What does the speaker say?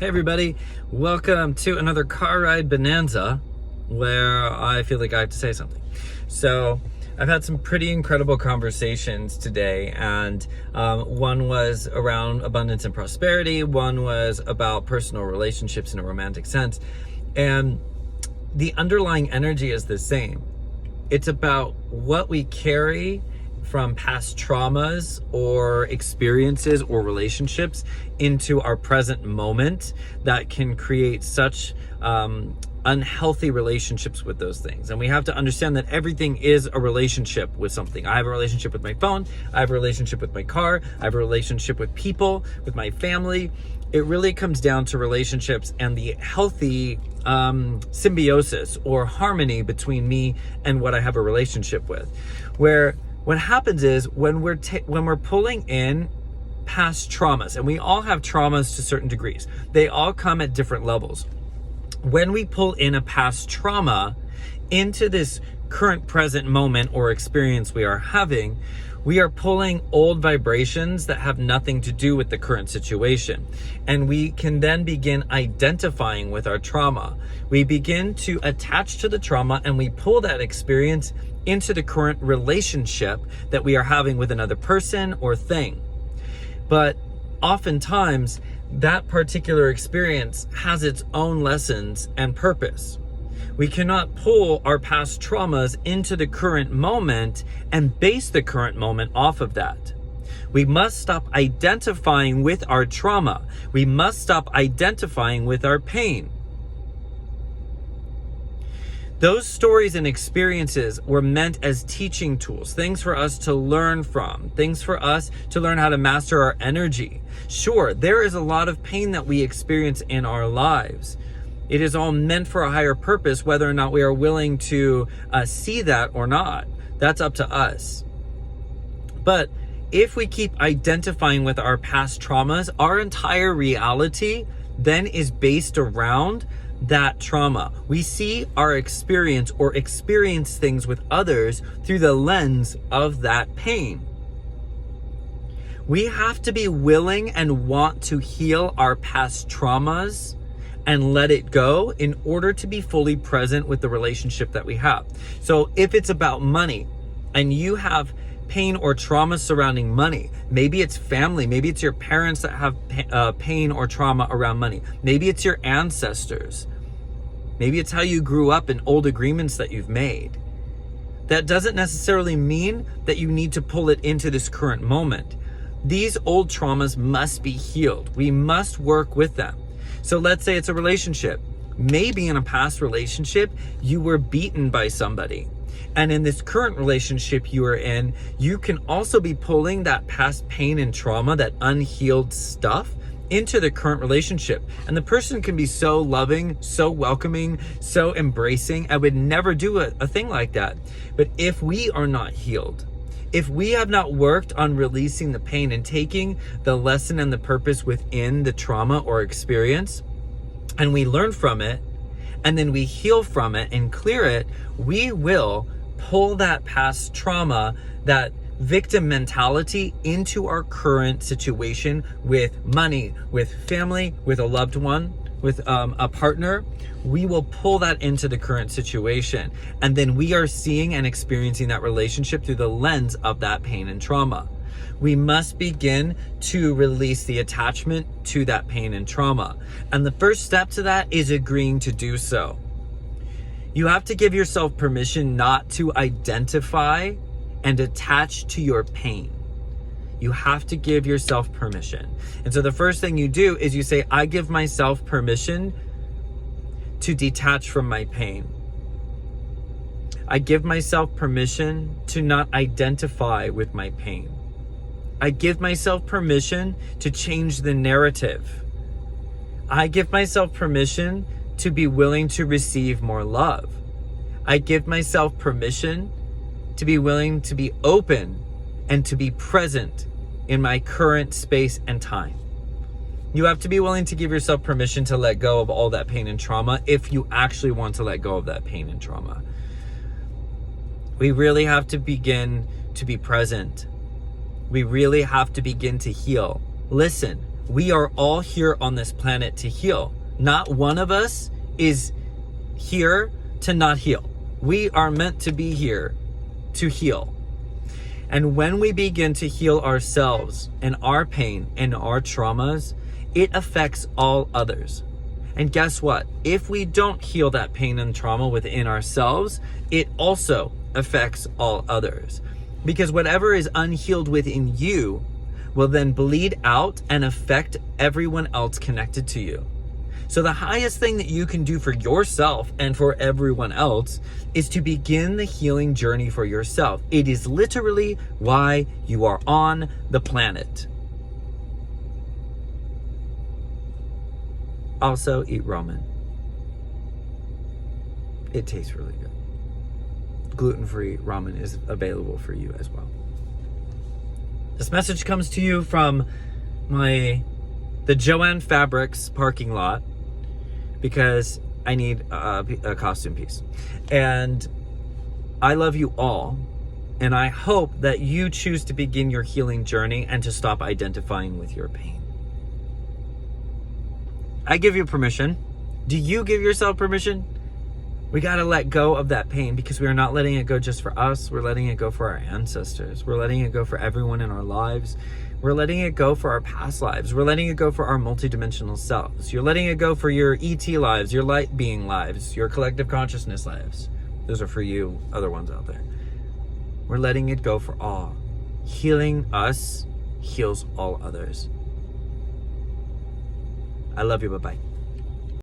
Hey everybody, welcome to another car ride bonanza where I feel like I have to say something. So I've had some pretty incredible conversations today, and one was around abundance and prosperity, one was about personal relationships in a romantic sense, and the underlying energy is the same. It's about what we carry from past traumas or experiences or relationships into our present moment that can create such unhealthy relationships with those things. And we have to understand that everything is a relationship with something. I have a relationship with my phone, I have a relationship with my car, I have a relationship with people, with my family. It really comes down to relationships and the healthy symbiosis or harmony between me and what I have a relationship with. Where what happens is when we're pulling in past traumas, and we all have traumas to certain degrees, they all come at different levels. When we pull in a past trauma into this current present moment or experience we are having, we are pulling old vibrations that have nothing to do with the current situation. And we can then begin identifying with our trauma. We begin to attach to the trauma and we pull that experience into the current relationship that we are having with another person or thing. But oftentimes, that particular experience has its own lessons and purpose. We cannot pull our past traumas into the current moment and base the current moment off of that. We must stop identifying with our trauma. We must stop identifying with our pain. Those stories and experiences were meant as teaching tools, things for us to learn from, things for us to learn how to master our energy. Sure, there is a lot of pain that we experience in our lives. It is all meant for a higher purpose, whether or not we are willing to see that or not. That's up to us. But if we keep identifying with our past traumas, our entire reality then is based around that trauma. We see our experience or experience things with others through the lens of that pain. We have to be willing and want to heal our past traumas and let it go in order to be fully present with the relationship that we have. So if it's about money and you have pain or trauma surrounding money, maybe it's family, maybe it's your parents that have pain or trauma around money, maybe it's your ancestors, maybe it's how you grew up and old agreements that you've made. That doesn't necessarily mean that you need to pull it into this current moment. These old traumas must be healed. We must work with them. So let's say it's a relationship. Maybe in a past relationship, you were beaten by somebody. And in this current relationship you are in, you can also be pulling that past pain and trauma, that unhealed stuff, into the current relationship. And the person can be so loving, so welcoming, so embracing. I would never do a thing like that. But if we are not healed, if we have not worked on releasing the pain and taking the lesson and the purpose within the trauma or experience, and we learn from it, and then we heal from it and clear it, we will pull that past trauma, that victim mentality, into our current situation with money, with family, with a loved one, with a partner. We will pull that into the current situation. And then we are seeing and experiencing that relationship through the lens of that pain and trauma. We must begin to release the attachment to that pain and trauma. And the first step to that is agreeing to do so. You have to give yourself permission not to identify and attach to your pain. You have to give yourself permission. And so the first thing you do is you say, I give myself permission to detach from my pain. I give myself permission to not identify with my pain. I give myself permission to change the narrative. I give myself permission to be willing to receive more love. I give myself permission to be willing to be open and to be present in my current space and time. You have to be willing to give yourself permission to let go of all that pain and trauma if you actually want to let go of that pain and trauma. We really have to begin to be present. We really have to begin to heal. Listen, We are all here on this planet to heal. Not one of us is here to not heal. We are meant to be here to heal. And when we begin to heal ourselves and our pain and our traumas, it affects all others. And guess what? If we don't heal that pain and trauma within ourselves, it also affects all others. Because whatever is unhealed within you will then bleed out and affect everyone else connected to you. So the highest thing that you can do for yourself and for everyone else is to begin the healing journey for yourself. It is literally why you are on the planet. Also, eat ramen. It tastes really good. Gluten-free ramen is available for you as well. This message comes to you from the Joanne Fabrics parking lot because I need a costume piece. And I love you all. And I hope that you choose to begin your healing journey and to stop identifying with your pain. I give you permission. Do you give yourself permission? We got to let go of that pain because we are not letting it go just for us. We're letting it go for our ancestors. We're letting it go for everyone in our lives. We're letting it go for our past lives. We're letting it go for our multidimensional selves. You're letting it go for your ET lives, your light being lives, your collective consciousness lives. Those are for you, other ones out there. We're letting it go for all. Healing us heals all others. I love you. Bye-bye.